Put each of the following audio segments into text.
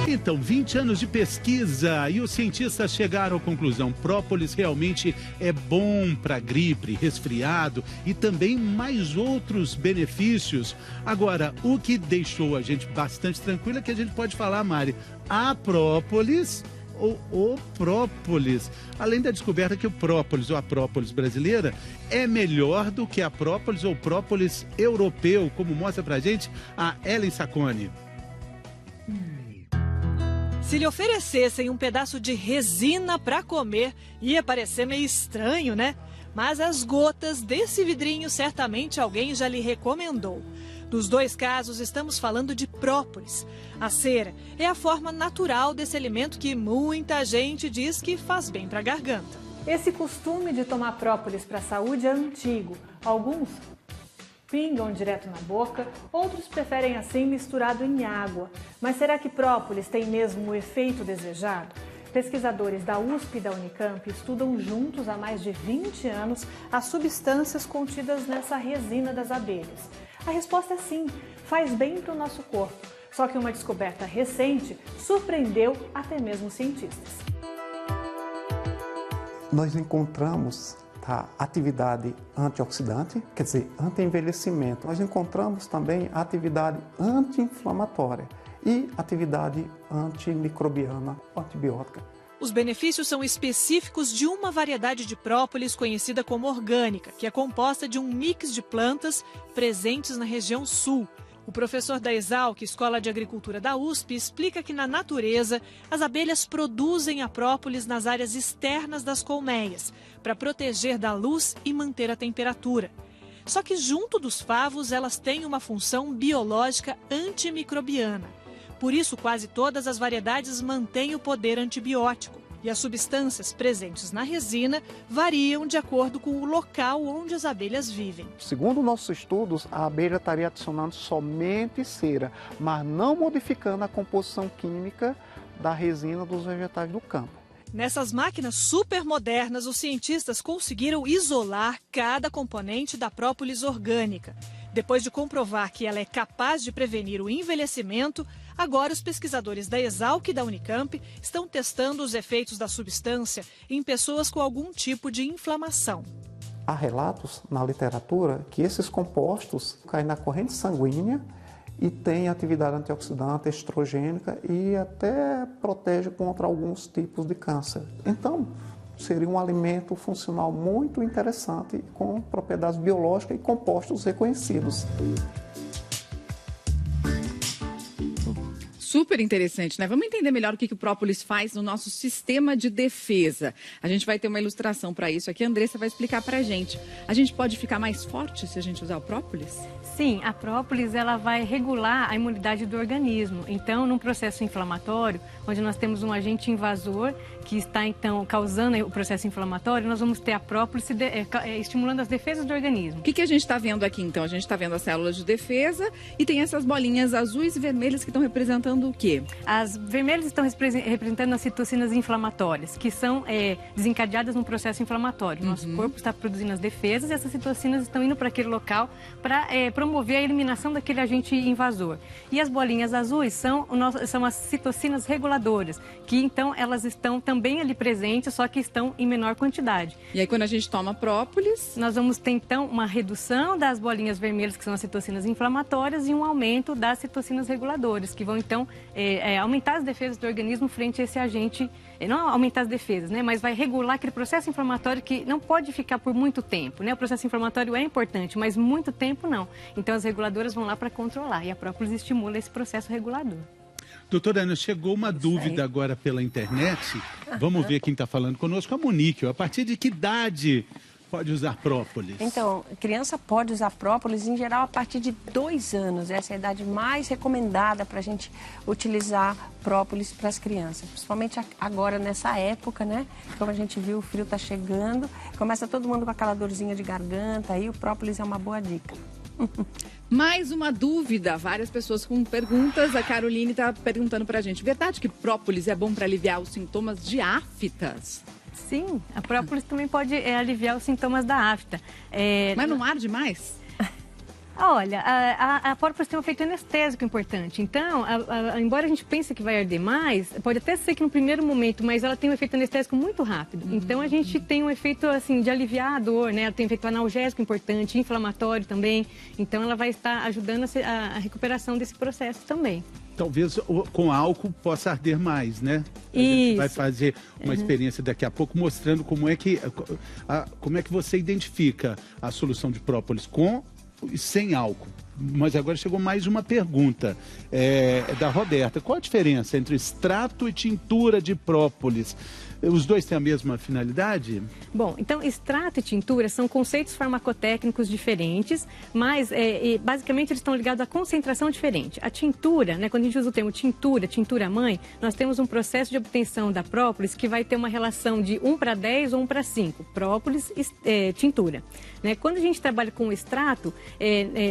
Então, 20 anos de pesquisa e os cientistas chegaram à conclusão: própolis realmente é bom para gripe, resfriado e também mais outros benefícios. Agora, o que deixou a gente bastante tranquilo é que a gente pode falar, Mari, a própolis ou o própolis. Além da descoberta que o própolis ou a própolis brasileira é melhor do que a própolis ou própolis europeu, como mostra pra gente a Ellen Sacconi. Se lhe oferecessem um pedaço de resina para comer, ia parecer meio estranho, né? Mas as gotas desse vidrinho certamente alguém já lhe recomendou. Nos dois casos, estamos falando de própolis. A cera é a forma natural desse alimento que muita gente diz que faz bem para a garganta. Esse costume de tomar própolis para a saúde é antigo. Alguns pingam direto na boca, outros preferem assim misturado em água. Mas será que própolis tem mesmo o efeito desejado? Pesquisadores da USP e da Unicamp estudam juntos há mais de 20 anos as substâncias contidas nessa resina das abelhas. A resposta é sim, faz bem para o nosso corpo. Só que uma descoberta recente surpreendeu até mesmo cientistas. Nós encontramos a atividade antioxidante, quer dizer, anti-envelhecimento. Nós encontramos também a atividade anti-inflamatória e atividade antimicrobiana, antibiótica. Os benefícios são específicos de uma variedade de própolis conhecida como orgânica, que é composta de um mix de plantas presentes na região sul. O professor da Exalc, Escola de Agricultura da USP, explica que na natureza as abelhas produzem a própolis nas áreas externas das colmeias, para proteger da luz e manter a temperatura. Só que junto dos favos elas têm uma função biológica antimicrobiana. Por isso, quase todas as variedades mantêm o poder antibiótico. E as substâncias presentes na resina variam de acordo com o local onde as abelhas vivem. Segundo nossos estudos, a abelha estaria adicionando somente cera, mas não modificando a composição química da resina dos vegetais do campo. Nessas máquinas super modernas, os cientistas conseguiram isolar cada componente da própolis orgânica. Depois de comprovar que ela é capaz de prevenir o envelhecimento, agora os pesquisadores da Exalc e da Unicamp estão testando os efeitos da substância em pessoas com algum tipo de inflamação. Há relatos na literatura que esses compostos caem na corrente sanguínea e têm atividade antioxidante, estrogênica e até protege contra alguns tipos de câncer. Então, seria um alimento funcional muito interessante, com propriedades biológicas e compostos reconhecidos. Super interessante, né? Vamos entender melhor o que o própolis faz no nosso sistema de defesa. A gente vai ter uma ilustração para isso aqui. A Andressa vai explicar para a gente. A gente pode ficar mais forte se a gente usar o própolis? Sim, a própolis ela vai regular a imunidade do organismo. Então, num processo inflamatório, onde nós temos um agente invasor que está, então, causando o processo inflamatório, nós vamos ter a própolis estimulando as defesas do organismo. O que a gente está vendo aqui, então? A gente está vendo as células de defesa e tem essas bolinhas azuis e vermelhas que estão representando o quê? As vermelhas estão representando as citocinas inflamatórias, que são desencadeadas no processo inflamatório. Nosso corpo está produzindo as defesas e essas citocinas estão indo para aquele local para promover a eliminação daquele agente invasor. E as bolinhas azuis são as citocinas reguladoras, que então elas estão também ali presentes, só que estão em menor quantidade. E aí quando a gente toma própolis, nós vamos ter então uma redução das bolinhas vermelhas, que são as citocinas inflamatórias, e um aumento das citocinas reguladoras, que vão então aumentar as defesas do organismo frente a esse agente, não aumentar as defesas, né, mas vai regular aquele processo inflamatório que não pode ficar por muito tempo, né? O processo inflamatório é importante, mas muito tempo não. Então as reguladoras vão lá para controlar e a própolis estimula esse processo regulador. Doutora Ana, chegou uma dúvida agora pela internet. Vamos ver quem está falando conosco, a Monique. A partir de que idade pode usar própolis? Então, a criança pode usar própolis, em geral, a partir de 2 anos. Essa é a idade mais recomendada para a gente utilizar própolis para as crianças. Principalmente agora, nessa época, né? Como a gente viu, o frio está chegando. Começa todo mundo com aquela dorzinha de garganta. Aí o própolis é uma boa dica. Mais uma dúvida, várias pessoas com perguntas. A Caroline está perguntando pra gente, verdade que própolis é bom para aliviar os sintomas de aftas? Sim, a própolis também pode aliviar os sintomas da afta. Mas não arde mais? Olha, a própolis tem um efeito anestésico importante. Então, embora a gente pense que vai arder mais, pode até ser que no primeiro momento, mas ela tem um efeito anestésico muito rápido. Então, a gente tem um efeito, assim, de aliviar a dor, né? Ela tem um efeito analgésico importante, inflamatório também. Então, ela vai estar ajudando a recuperação desse processo também. Talvez com álcool possa arder mais, né? A gente vai fazer uma experiência daqui a pouco mostrando como é que você identifica a solução de própolis com e sem álcool. Mas agora chegou mais uma pergunta da Roberta. Qual a diferença entre extrato e tintura de própolis? Os dois têm a mesma finalidade? Bom, então extrato e tintura são conceitos farmacotécnicos diferentes, mas basicamente eles estão ligados à concentração diferente. A tintura, né, quando a gente usa o termo tintura mãe, nós temos um processo de obtenção da própolis que vai ter uma relação de 1:10 ou 1:5, própolis, tintura. Né? Quando a gente trabalha com o extrato,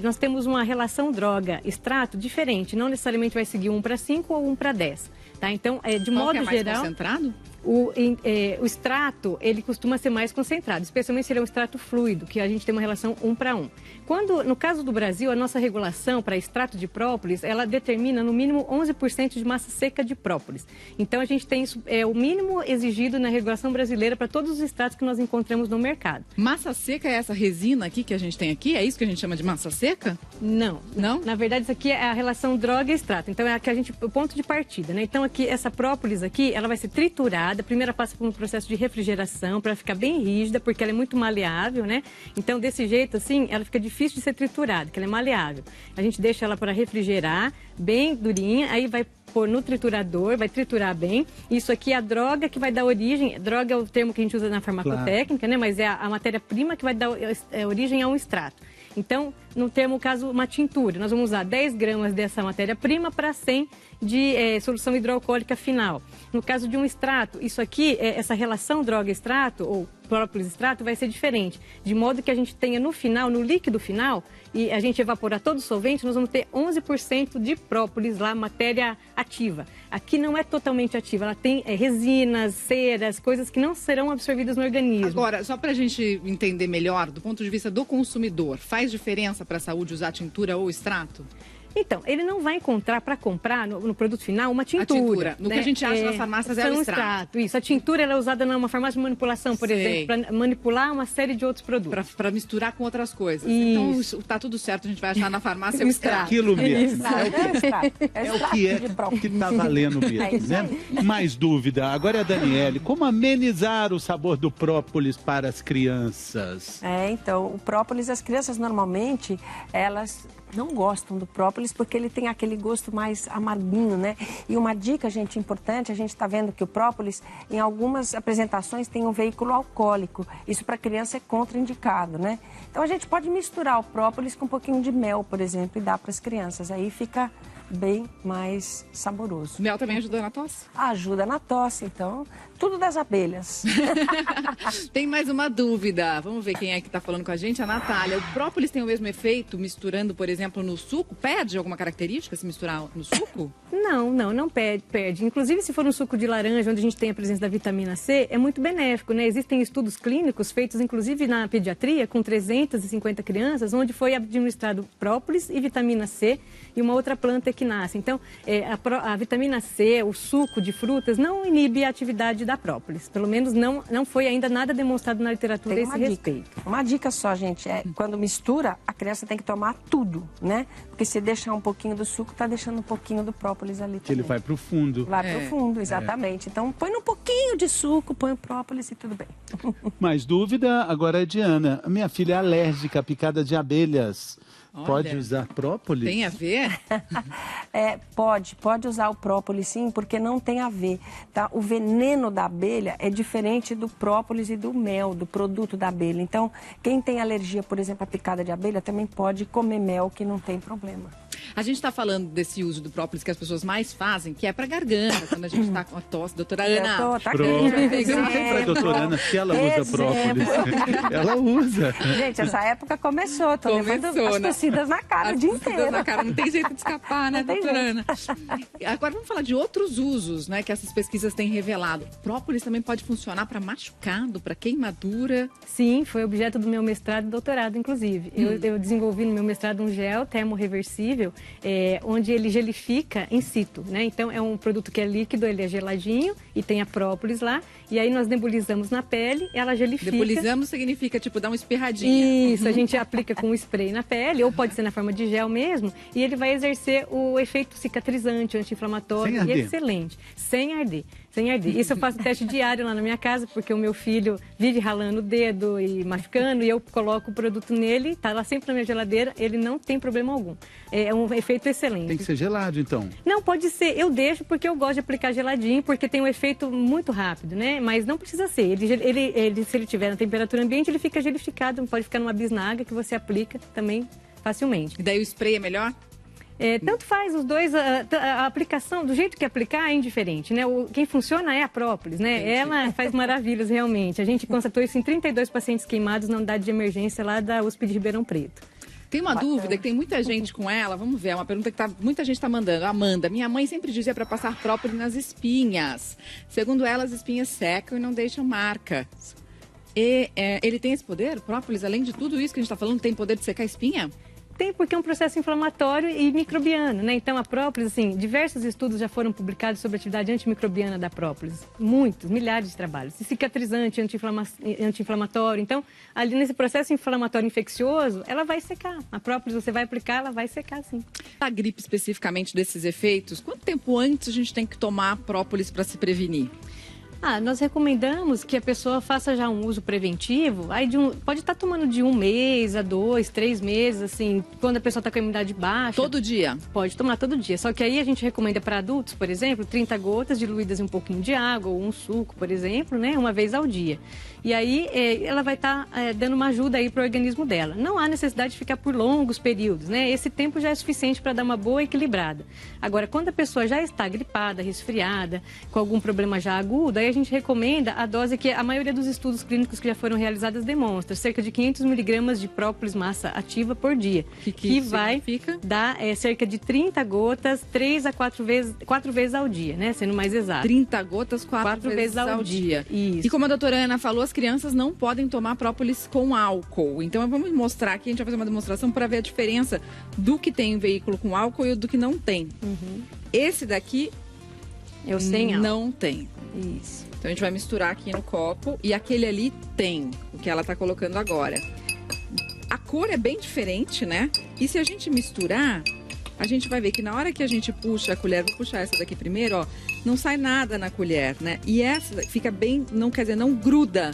nós temos uma relação droga-extrato diferente, não necessariamente vai seguir 1:5 ou 1:10. Tá? Então, de Qual modo que é mais geral, concentrado? o extrato, ele costuma ser mais concentrado, especialmente se ele é um extrato fluido, que a gente tem uma relação 1:1. No caso do Brasil, a nossa regulação para extrato de própolis, ela determina no mínimo 11% de massa seca de própolis. Então, a gente tem isso, o mínimo exigido na regulação brasileira para todos os extratos que nós encontramos no mercado. Massa seca é essa resina aqui que a gente tem aqui? É isso que a gente chama de massa seca? Não. Não? Na verdade, isso aqui é a relação droga-extrato. Então, é o ponto de partida, né? Então, aqui, essa própolis aqui, ela vai ser triturada. Primeiro ela passa por um processo de refrigeração para ficar bem rígida, porque ela é muito maleável, né? Então, desse jeito, assim, ela fica difícil de ser triturada, porque ela é maleável. A gente deixa ela para refrigerar, bem durinha, aí vai pôr no triturador, vai triturar bem. Isso aqui é a droga que vai dar origem, droga é o termo que a gente usa na farmacotécnica, né? Mas é a matéria-prima que vai dar origem a um extrato. Então, no caso, uma tintura, nós vamos usar 10 gramas dessa matéria-prima para 100 de solução hidroalcoólica final. No caso de um extrato, isso aqui, essa relação droga-extrato ou própolis-extrato vai ser diferente. De modo que a gente tenha no final, no líquido final, e a gente evaporar todo o solvente, nós vamos ter 11% de própolis lá, matéria ativa. Aqui não é totalmente ativa, ela tem resinas, ceras, coisas que não serão absorvidas no organismo. Agora, só para a gente entender melhor, do ponto de vista do consumidor, faz diferença para a saúde usar tintura ou extrato? Então, ele não vai encontrar para comprar no produto final uma tintura. A tintura. No que a gente acha nas farmácias é o extrato. Isso. A tintura ela é usada numa farmácia de manipulação, por exemplo, para manipular uma série de outros produtos. Para misturar com outras coisas. Isso. Então, tá tudo certo, a gente vai achar na farmácia o extrato. Aquilo mesmo. É o que está valendo mesmo, né? Mais dúvida. Agora é a Daniele. Como amenizar o sabor do própolis para as crianças? Então, o própolis, as crianças normalmente, elas não gostam do própolis porque ele tem aquele gosto mais amarguinho, né? E uma dica, gente, importante, a gente está vendo que o própolis, em algumas apresentações, tem um veículo alcoólico. Isso para criança é contraindicado, né? Então a gente pode misturar o própolis com um pouquinho de mel, por exemplo, e dar para as crianças. Aí fica bem mais saboroso. Mel também ajuda na tosse? Ajuda na tosse, então, tudo das abelhas. Tem mais uma dúvida. Vamos ver quem é que está falando com a gente. A Natália. O própolis tem o mesmo efeito misturando, por exemplo, no suco? Perde alguma característica se misturar no suco? Não perde. Inclusive, se for um suco de laranja, onde a gente tem a presença da vitamina C, é muito benéfico, né? Existem estudos clínicos feitos, inclusive, na pediatria, com 350 crianças, onde foi administrado própolis e vitamina C e uma outra planta equinácea. Então, a vitamina C, o suco de frutas, não inibe a atividade da própolis. Pelo menos não foi ainda nada demonstrado na literatura a esse respeito. Uma dica só, gente, quando mistura, a criança tem que tomar tudo, né? Porque se deixar um pouquinho do suco, tá deixando um pouquinho do própolis ali também. Ele vai pro fundo. Vai pro fundo, exatamente. Então, põe um pouquinho de suco, põe o própolis e tudo bem. Mais dúvida, agora é Diana. A minha filha é alérgica à picada de abelhas. Olha, pode usar própolis? Tem a ver? Pode usar o própolis sim, porque não tem a ver, tá? O veneno da abelha é diferente do própolis e do mel, do produto da abelha. Então, quem tem alergia, por exemplo, à picada de abelha, também pode comer mel, que não tem problema. A gente está falando desse uso do própolis que as pessoas mais fazem, que é para garganta, quando a gente está com a tosse. Doutora Ana. Perguntei para a doutora Ana se ela usa própolis. Ela usa. Gente, essa época começou. Tô levando as tossidas na cara o dia inteiro. Na cara, não tem jeito de escapar, né, doutora Ana? Agora vamos falar de outros usos, né, que essas pesquisas têm revelado. Própolis também pode funcionar para machucado, para queimadura. Sim, foi objeto do meu mestrado e doutorado, inclusive. Eu desenvolvi no meu mestrado um gel termorreversível, onde ele gelifica in situ, né? Então é um produto que é líquido, ele é geladinho e tem a própolis lá. E aí nós nebulizamos na pele, ela gelifica. Nebulizamos significa, tipo, dar uma espirradinha. Isso, a gente aplica com spray na pele, ou pode ser na forma de gel mesmo, e ele vai exercer o efeito cicatrizante, anti-inflamatório, e excelente, sem arder. Sem arder. Isso eu faço teste diário lá na minha casa, porque o meu filho vive ralando o dedo e machucando, e eu coloco o produto nele, tá lá sempre na minha geladeira, ele não tem problema algum. É um efeito excelente. Tem que ser gelado, então? Não, pode ser. Eu deixo porque eu gosto de aplicar geladinho, porque tem um efeito muito rápido, né? Mas não precisa ser. Se ele tiver na temperatura ambiente, ele fica gelificado, pode ficar numa bisnaga que você aplica também facilmente. E daí o spray é melhor? Tanto faz os dois, a aplicação, do jeito que aplicar é indiferente, né? Quem funciona é a própolis, né? Entendi. Ela faz maravilhas realmente. A gente constatou isso em 32 pacientes queimados na unidade de emergência lá da USP de Ribeirão Preto. Tem uma dúvida que tem muita gente com ela, vamos ver, é uma pergunta que muita gente está mandando. Amanda, minha mãe sempre dizia para passar própolis nas espinhas. Segundo ela, as espinhas secam e não deixam marca. Ele tem esse poder? O própolis, além de tudo isso que a gente está falando, tem poder de secar a espinha? Tem, porque é um processo inflamatório e microbiano, né? Então, a própolis, assim, diversos estudos já foram publicados sobre a atividade antimicrobiana da própolis. Muitos, milhares de trabalhos. Cicatrizante, anti-inflamatório. Então, ali nesse processo inflamatório infeccioso, ela vai secar. A própolis, você vai aplicar, ela vai secar, sim. A gripe, especificamente, desses efeitos, quanto tempo antes a gente tem que tomar própolis para se prevenir? Nós recomendamos que a pessoa faça já um uso preventivo, pode estar tomando de 1 mês a 2, 3 meses, assim, quando a pessoa está com a imunidade baixa. Todo dia? Pode tomar todo dia, só que aí a gente recomenda para adultos, por exemplo, 30 gotas diluídas em um pouquinho de água, ou um suco, por exemplo, né, uma vez ao dia. E aí ela vai estar dando uma ajuda aí para o organismo dela. Não há necessidade de ficar por longos períodos, né? Esse tempo já é suficiente para dar uma boa equilibrada. Agora, quando a pessoa já está gripada, resfriada, com algum problema já agudo, aí a gente recomenda a dose que a maioria dos estudos clínicos que já foram realizados demonstra, cerca de 500 miligramas de própolis massa ativa por dia, que vai dar cerca de 30 gotas, 3 a 4 vezes ao dia, né? Sendo mais exato. 30 gotas, 4 vezes ao dia. Isso. E como a doutora Ana falou, as crianças não podem tomar própolis com álcool. Então, vamos mostrar aqui, a gente vai fazer uma demonstração para ver a diferença do que tem em veículo com álcool e do que não tem. Esse daqui eu sem álcool. Não tem. Isso. Então, a gente vai misturar aqui no copo e aquele ali tem, o que ela está colocando agora. A cor é bem diferente, né? E se a gente misturar, a gente vai ver que na hora que a gente puxa a colher, vou puxar essa daqui primeiro, ó, não sai nada na colher, né? E essa fica bem, não quer dizer, não gruda,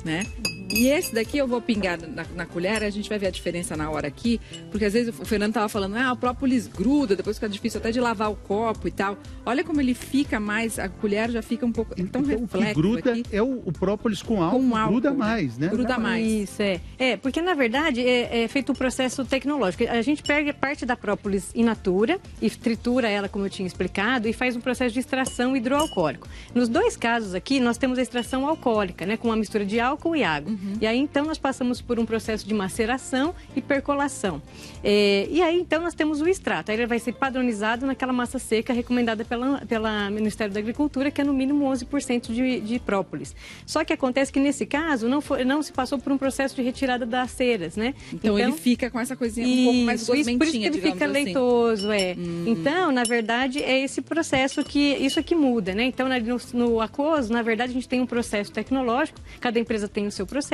né? E esse daqui eu vou pingar na colher, a gente vai ver a diferença na hora aqui, porque às vezes o Fernando tava falando, o própolis gruda, depois fica difícil até de lavar o copo e tal. Olha como ele fica mais, a colher já fica um pouco, então reflexo. O que gruda aqui. É o própolis com álcool, gruda mais, né? Gruda mais. Isso, porque na verdade é feito um processo tecnológico. A gente pega parte da própolis in natura e tritura ela, como eu tinha explicado, e faz um processo de extração hidroalcoólico. Nos dois casos aqui, nós temos a extração alcoólica, né, com uma mistura de álcool e água. E aí, então, nós passamos por um processo de maceração e percolação. E aí, então, nós temos o extrato. Aí ele vai ser padronizado naquela massa seca recomendada pela Ministério da Agricultura, que é no mínimo 11% de própolis. Só que acontece que, nesse caso, não se passou por um processo de retirada das ceras, né? Então ele fica com essa coisinha um pouco mais gosmentinha, por isso que ele fica leitoso, Então, na verdade, é esse processo isso aqui muda, né? Então, no aquoso, na verdade, a gente tem um processo tecnológico, cada empresa tem o seu processo,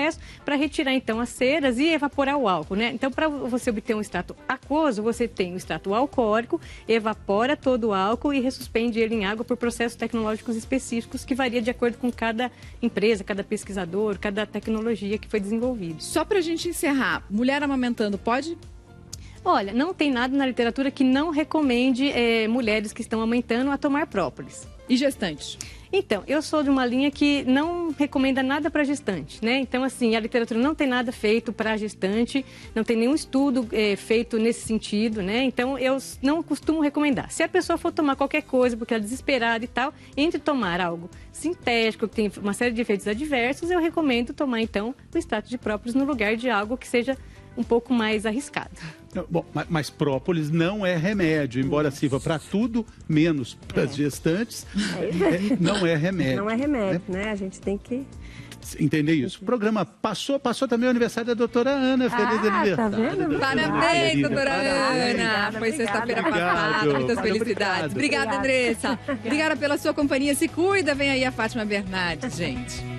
para retirar, então, as ceras e evaporar o álcool, né? Então, para você obter um extrato aquoso, você tem o extrato alcoólico, evapora todo o álcool e ressuspende ele em água por processos tecnológicos específicos que varia de acordo com cada empresa, cada pesquisador, cada tecnologia que foi desenvolvida. Só para a gente encerrar, mulher amamentando pode? Olha, não tem nada na literatura que não recomende mulheres que estão amamentando a tomar própolis. E gestante? Então, eu sou de uma linha que não recomenda nada para gestante, né? Então, assim, a literatura não tem nada feito para gestante, não tem nenhum estudo feito nesse sentido, né? Então, eu não costumo recomendar. Se a pessoa for tomar qualquer coisa, porque ela é desesperada e tal, entre tomar algo sintético, que tem uma série de efeitos adversos, eu recomendo tomar, então, o extrato de própolis no lugar de algo que seja um pouco mais arriscado. Bom, mas própolis não é remédio, embora sirva para tudo, menos para as gestantes, não é remédio. Não é remédio, né? A gente tem que entender isso. O programa passou também o aniversário da doutora Ana. Feliz aniversário. Tá vendo? Parabéns, doutora Ana. Obrigada, Foi sexta-feira obrigada. passada. Muitas Obrigado. felicidades. Obrigada, Andressa. Obrigada pela sua companhia. Se cuida. Vem aí a Fátima Bernardes, gente.